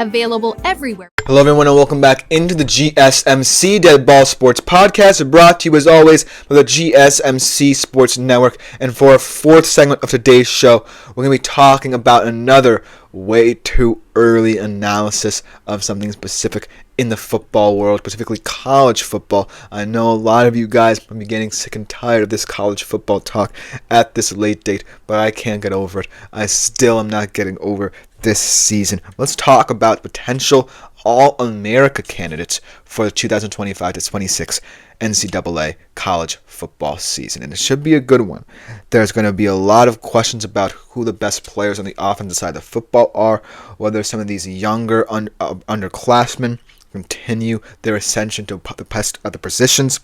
Available everywhere. Hello everyone and welcome back into the GSMC Dead Ball Sports Podcast, brought to you as always by the GSMC Sports Network. And for our fourth segment of today's show, we're going to be talking about another way too early analysis of something specific in the football world, specifically college football. I know a lot of you guys might be getting sick and tired of this college football talk at this late date, but I can't get over it. I still am not getting over this season. Let's talk about potential All-America candidates for the 2025-26 NCAA college football season, and it should be a good one. There's going to be a lot of questions about who the best players on the offensive side of football are, whether some of these younger underclassmen continue their ascension to the best of the positions.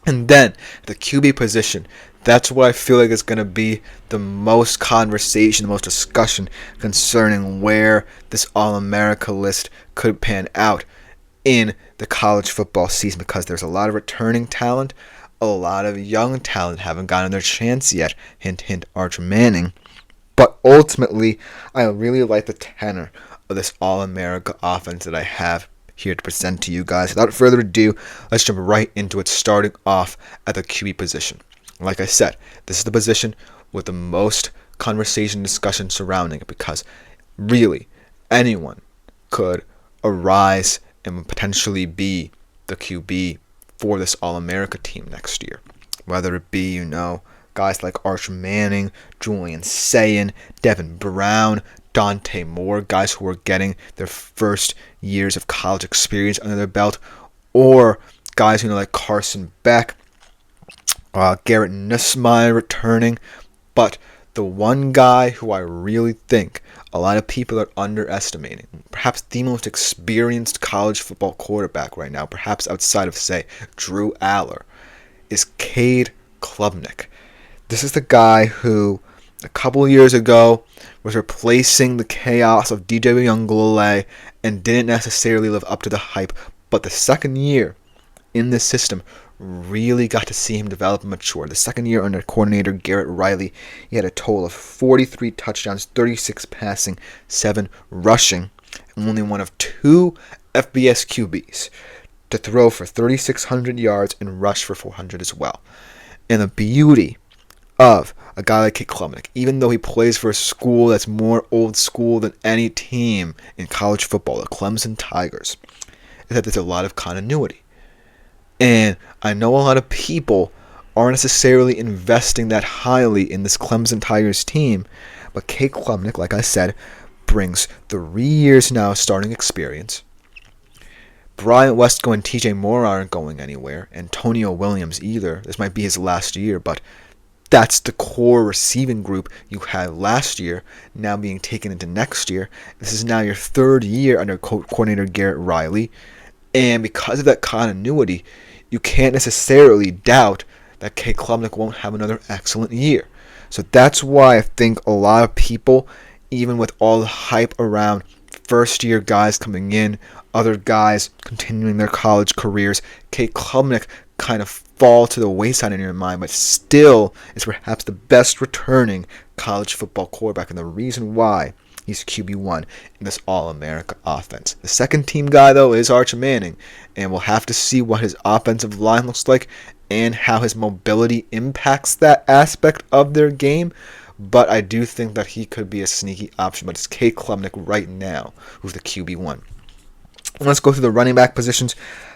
And then the QB position, that's what I feel like is going to be the most conversation, the most discussion concerning where this All-America list could pan out in the college football season, because there's a lot of returning talent, a lot of young talent haven't gotten their chance yet. Hint, hint, Arch Manning. But ultimately, I really like the tenor of this All-America offense that I have here to present to you guys. Without further ado, let's jump right into it, starting off at the QB position. Like I said, this is the position with the most conversation and discussion surrounding it, because really anyone could arise and potentially be the QB for this All-America team next year. Whether it be, guys like Arch Manning, Julian Sayin, Devin Brown, Dante Moore, guys who are getting their first years of college experience under their belt, or guys like Carson Beck, Garrett Nussmeier returning. But the one guy who I really think a lot of people are underestimating, perhaps the most experienced college football quarterback right now, perhaps outside of, say, Drew Aller, is Cade Klubnik. This is the guy who a couple years ago was replacing the chaos of DJ Uiagalelei and didn't necessarily live up to the hype. But the second year in this system really got to see him develop and mature. The second year under coordinator Garrett Riley, he had a total of 43 touchdowns, 36 passing, 7 rushing, and only one of 2 FBS QBs to throw for 3,600 yards and rush for 400 as well. And the beauty of a guy like Cade Klubnik, even though he plays for a school that's more old school than any team in college football, the Clemson Tigers, is that there's a lot of continuity. And I know a lot of people aren't necessarily investing that highly in this Clemson Tigers team, but Cade Klubnik, like I said, brings 3 years now starting experience. Bryant Westco and TJ Moore aren't going anywhere. Antonio Williams either. This might be his last year, but that's the core receiving group you had last year, now being taken into next year. This is now your third year under coordinator Garrett Riley. And because of that continuity, you can't necessarily doubt that Cade Klubnik won't have another excellent year. So that's why I think a lot of people, even with all the hype around first-year guys coming in, other guys continuing their college careers, Cade Klubnik kind of fall to the wayside in your mind, but still is perhaps the best returning college football quarterback, and the reason why he's QB1 in this All-America offense. The second team guy, though, is Arch Manning, and we'll have to see what his offensive line looks like and how his mobility impacts that aspect of their game. But I do think that he could be a sneaky option, but it's Cade Klubnik right now who's the QB1. Let's go through the running back positions.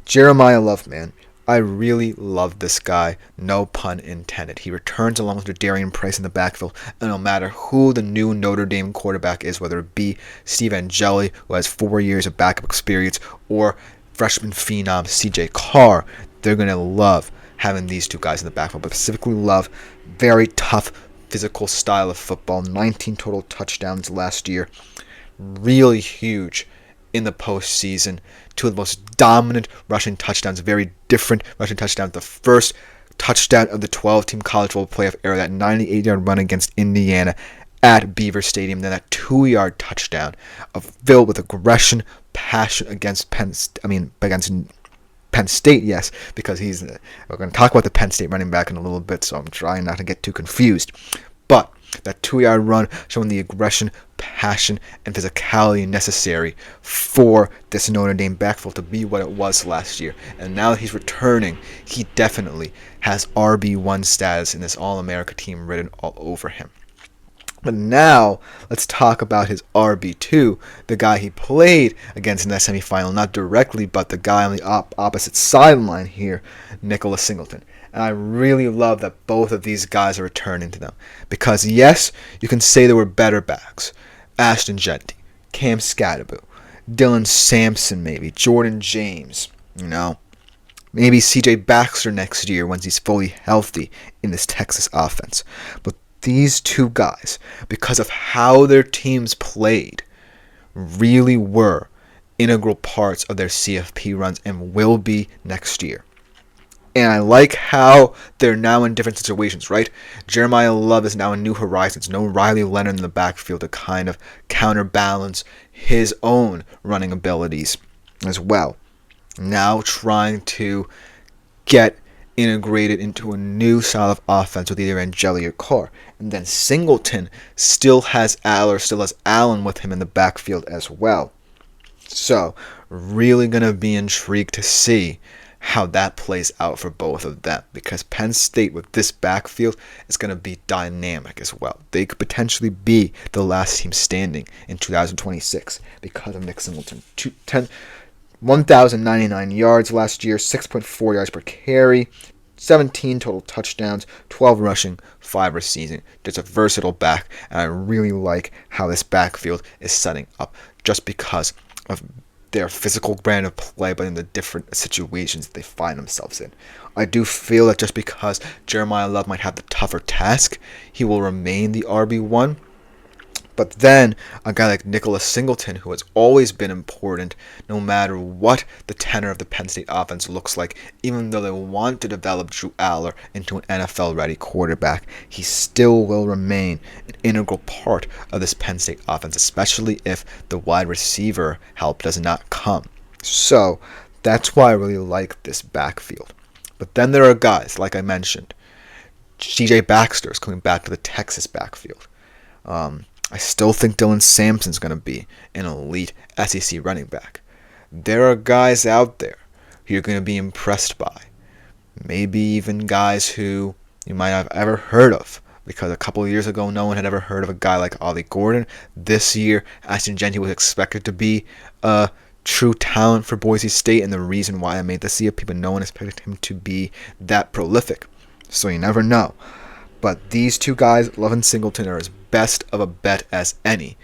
Jeremiah Love, man. I really love this guy, no pun intended. He returns along with Darian Price in the backfield, and no matter who the new Notre Dame quarterback is, whether it be Steve Angeli, who has 4 years of backup experience, or freshman phenom CJ Carr, they're going to love having these two guys in the backfield, but specifically Love, very tough, physical style of football, 19 total touchdowns last year, really huge in the postseason. 2 of the most dominant rushing touchdowns, very different rushing touchdowns. The first touchdown of the 12-team college football playoff era, that 98-yard run against Indiana at Beaver Stadium, then that 2-yard touchdown filled with aggression, passion against Penn State, yes, because we're going to talk about the Penn State running back in a little bit, so I'm trying not to get too confused. But that 2-yard run showing the aggression, passion and physicality necessary for this Notre Dame backfield to be what it was last year. And now that he's returning, he definitely has RB1 status in this All-America team written all over him. But now, let's talk about his RB2, the guy he played against in that semifinal, not directly, but the guy on the opposite sideline here, Nicholas Singleton. And I really love that both of these guys are returning to them. Because yes, you can say there were better backs. Ashton Jeanty, Cam Scadaboo, Dylan Sampson maybe, Jordan James, maybe CJ Baxter next year once he's fully healthy in this Texas offense. But these two guys, because of how their teams played, really were integral parts of their CFP runs and will be next year. And I like how they're now in different situations, right? Jeremiah Love is now in new horizons. No Riley Leonard in the backfield to kind of counterbalance his own running abilities as well. Now trying to get integrated into a new style of offense with either Angeli or Carr. And then Singleton still has Allen with him in the backfield as well. So, really going to be intrigued to see how that plays out for both of them, because Penn State with this backfield is going to be dynamic as well. They could potentially be the last team standing in 2026 because of Nick Singleton. 1,099 yards last year, 6.4 yards per carry, 17 total touchdowns, 12 rushing, 5 receiving. Just a versatile back, and I really like how this backfield is setting up just because of their physical brand of play, but in the different situations they find themselves in. I do feel that just because Jeremiah Love might have the tougher task, he will remain the RB1. But then, a guy like Nicholas Singleton, who has always been important, no matter what the tenor of the Penn State offense looks like, even though they want to develop Drew Aller into an NFL-ready quarterback, he still will remain an integral part of this Penn State offense, especially if the wide receiver help does not come. So, that's why I really like this backfield. But then there are guys, like I mentioned. CJ Baxter is coming back to the Texas backfield. I still think Dylan Sampson's going to be an elite SEC running back. There are guys out there who you're going to be impressed by. Maybe even guys who you might have ever heard of, because a couple of years ago no one had ever heard of a guy like Ollie Gordon. This year, Ashton Jeanty was expected to be a true talent for Boise State, and the reason why I made the CFP, but no one expected him to be that prolific. So you never know. But these two guys, Love and Singleton, are as best of a bet as any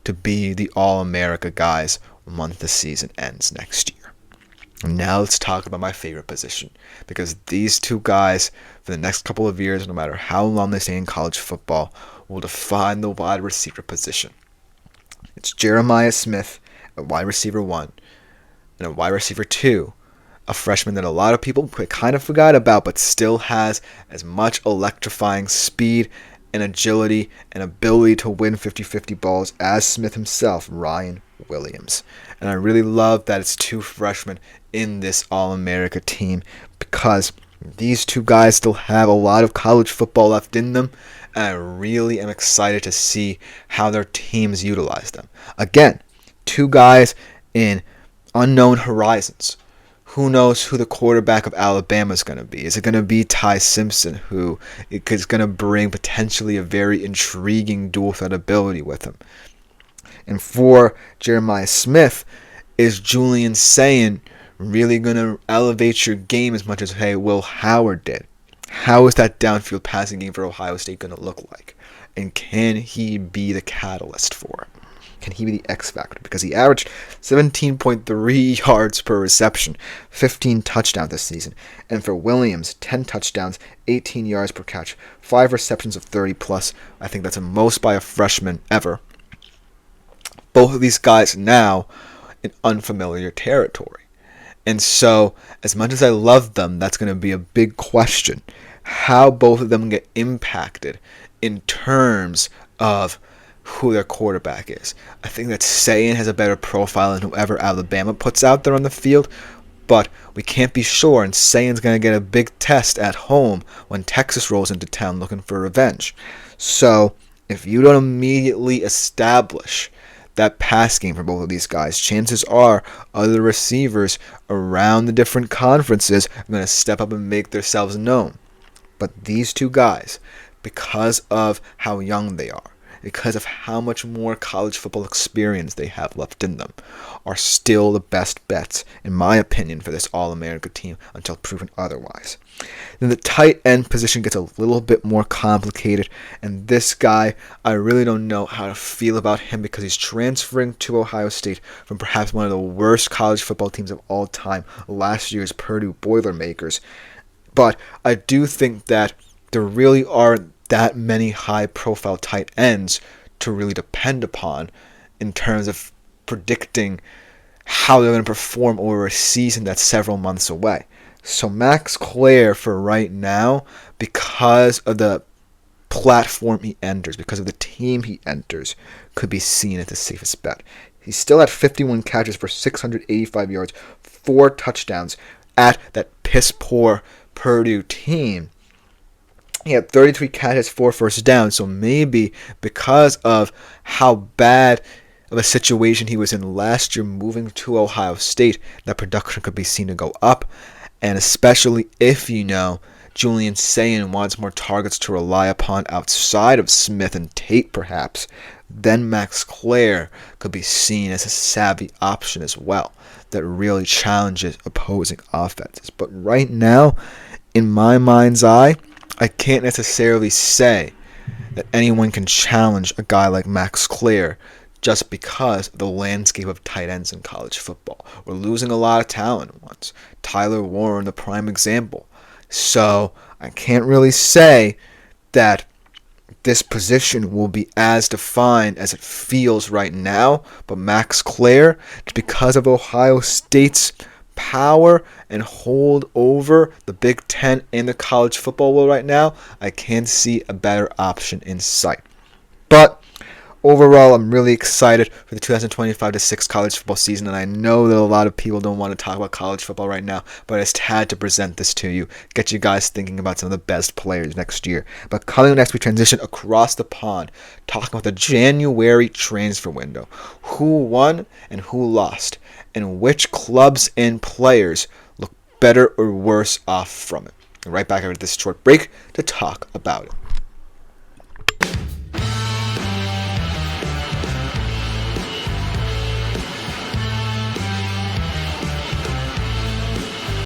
to be the All-America guys once the season ends next year. And now let's talk about my favorite position, because these two guys, for the next couple of years, no matter how long they stay in college football, will define the wide receiver position. It's Jeremiah Smith at wide receiver 1 and a wide receiver 2, a freshman that a lot of people kind of forgot about, but still has as much electrifying speed and agility and ability to win 50-50 balls as Smith himself, Ryan Williams. And I really love that it's two freshmen in this All-America team, because these two guys still have a lot of college football left in them, and I really am excited to see how their teams utilize them. Again, two guys in unknown horizons. Who knows who the quarterback of Alabama is going to be? Is it going to be Ty Simpson, who is going to bring potentially a very intriguing dual threat ability with him? And for Jeremiah Smith, is Julian Sayin really going to elevate your game as much as, hey, Will Howard did? How is that downfield passing game for Ohio State going to look like? And can he be the catalyst for it? Can he be the X factor? Because he averaged 17.3 yards per reception, 15 touchdowns this season. And for Williams, 10 touchdowns, 18 yards per catch, 5 receptions of 30 plus. I think that's the most by a freshman ever. Both of these guys now in unfamiliar territory. And so, as much as I love them, that's going to be a big question. How both of them get impacted in terms of who their quarterback is. I think that Sayin has a better profile than whoever Alabama puts out there on the field, but we can't be sure, and Sayin's going to get a big test at home when Texas rolls into town looking for revenge. So if you don't immediately establish that pass game for both of these guys, chances are other receivers around the different conferences are going to step up and make themselves known. But these two guys, because of how young they are, because of how much more college football experience they have left in them, are still the best bets, in my opinion, for this All-America team until proven otherwise. Then the tight end position gets a little bit more complicated, and this guy, I really don't know how to feel about him because he's transferring to Ohio State from perhaps one of the worst college football teams of all time, last year's Purdue Boilermakers. But I do think that there really aren't that many high-profile tight ends to really depend upon in terms of predicting how they're going to perform over a season that's several months away. So Max Clare, for right now, because of the platform he enters, because of the team he enters, could be seen as the safest bet. He's still at 51 catches for 685 yards, 4 touchdowns at that piss-poor Purdue team. He had 33 catches, 4 first downs, so maybe because of how bad of a situation he was in last year moving to Ohio State, that production could be seen to go up, and especially if Julian Sayin wants more targets to rely upon outside of Smith and Tate perhaps, then Max Clare could be seen as a savvy option as well that really challenges opposing offenses. But right now, in my mind's eye, I can't necessarily say that anyone can challenge a guy like Max Clare just because of the landscape of tight ends in college football. We're losing a lot of talent at once. Tyler Warren, the prime example. So I can't really say that this position will be as defined as it feels right now, but Max Clare, because of Ohio State's power and hold over the Big Ten and the college football world right now, I can't see a better option in sight. But overall, I'm really excited for the 2025-6 college football season, and I know that a lot of people don't want to talk about college football right now, but I just had to present this to you, get you guys thinking about some of the best players next year. But coming next, we transition across the pond, talking about the January transfer window, who won and who lost, and which clubs and players look better or worse off from it. Right back after this short break to talk about it.